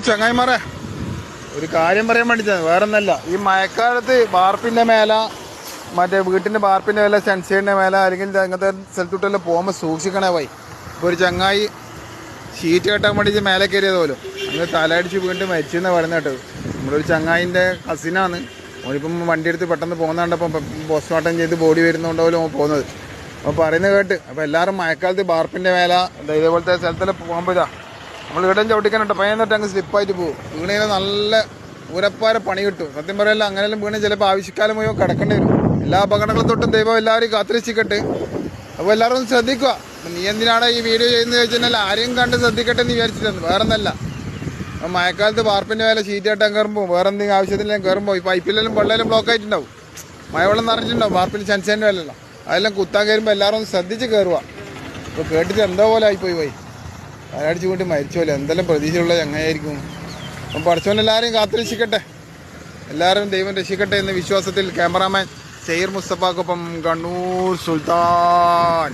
ചങ്ങായിമാരെ ഒരു കാര്യം പറയാൻ വേണ്ടിയിട്ടാണ്, വേറെ ഒന്നല്ല. ഈ മഴക്കാലത്ത് ബാർപ്പിൻ്റെ മേല, മറ്റേ വീട്ടിൻ്റെ ബാർപ്പിൻ്റെ മേലെ, സെൻസൈഡിൻ്റെ മേലെ, അല്ലെങ്കിൽ അങ്ങനത്തെ സ്ഥലത്തോട്ടെല്ലാം പോകുമ്പോൾ സൂക്ഷിക്കണേ പോയി. ഇപ്പോൾ ഒരു ചങ്ങായി ഷീറ്റ് കെട്ടാൻ വേണ്ടിയിട്ട് മേലെ കയറിയത് പോലും അങ്ങ് തലയടിച്ച് വീണ്ടും മരിച്ചെന്ന് പറയുന്നത് കേട്ടത്. നമ്മളൊരു ചങ്ങായിൻ്റെ കസിനാണ്. ഓനിപ്പം വണ്ടി എടുത്ത് പെട്ടെന്ന് പോകുന്ന കണ്ടപ്പം പോസ്റ്റ്മോർട്ടം ചെയ്ത് ബോഡി വരുന്നതുകൊണ്ട് പോലും അവൻ പോകുന്നത്. അപ്പോൾ പറയുന്നത് കേട്ട്. അപ്പോൾ എല്ലാവരും മഴക്കാലത്ത് ബാർപ്പിൻ്റെ മേല ഇതേപോലത്തെ സ്ഥലത്തെല്ലാം പോകുമ്പോൾ നമ്മൾ ഇവിടെ ചവിട്ടിക്കാനുണ്ട് പയ്യന്നിട്ട് അങ്ങ് സ്ലിപ്പായിട്ട് പോകും. വീണേനെ നല്ല ഉരപ്പാര പണി കിട്ടും. സത്യം പറയല്ല, അങ്ങനെയെല്ലാം വീണ് ചിലപ്പോൾ ആവശ്യക്കാലം മുഴുവൻ കിടക്കേണ്ടി വരും. എല്ലാ അപകടങ്ങളും തൊട്ടും ദൈവം എല്ലാവരും കാത്തിരക്ഷിക്കട്ടെ. അപ്പോൾ എല്ലാവരും ഒന്ന് ശ്രദ്ധിക്കുക. നീ എന്തിനാണ് ഈ വീഡിയോ ചെയ്യുന്നത് ചോദിച്ചാൽ ആരെയും കണ്ട് ശ്രദ്ധിക്കട്ടെ എന്ന് വിചാരിച്ചിട്ടുണ്ട്, വേറെ ഒന്നല്ല. അപ്പം മഴക്കാലത്ത് ബാർപ്പിൻ്റെ മേലെ ഷീറ്റ് കെട്ടാൻ കയറുമ്പോൾ, വേറെ എന്തെങ്കിലും ആവശ്യത്തിനെല്ലാം കയറുമ്പോൾ ഈ പൈപ്പിലെല്ലാം വെള്ളമെല്ലാം ബ്ലോക്ക് ആയിട്ടുണ്ടാവും, മഴവെള്ളം നിറഞ്ഞിട്ടുണ്ടാവും ബാർപ്പിൽ സെൻസൈഡിൻ്റെ മേലെല്ലാം. അതെല്ലാം കുത്താൻ കയറുമ്പോൾ എല്ലാവരും ഒന്ന് ശ്രദ്ധിച്ച് കയറുക. ഇപ്പോൾ കേട്ടിട്ട് എന്തോ പോലെ ആയിപ്പോയി അടിച്ചു കൊണ്ട് മരിച്ചു പോലെ. എന്തെല്ലാം പ്രതീക്ഷയുള്ള ചങ്ങായിരിക്കും. അപ്പം പഠിച്ചവനെല്ലാവരെയും കാത്തുരക്ഷിക്കട്ടെ, എല്ലാവരും ദൈവം രക്ഷിക്കട്ടെ എന്ന വിശ്വാസത്തിൽ ക്യാമറാമാൻ ഷെയർ മുസ്തഫാക്കൊപ്പം കണ്ണൂർ സുൽത്താൻ.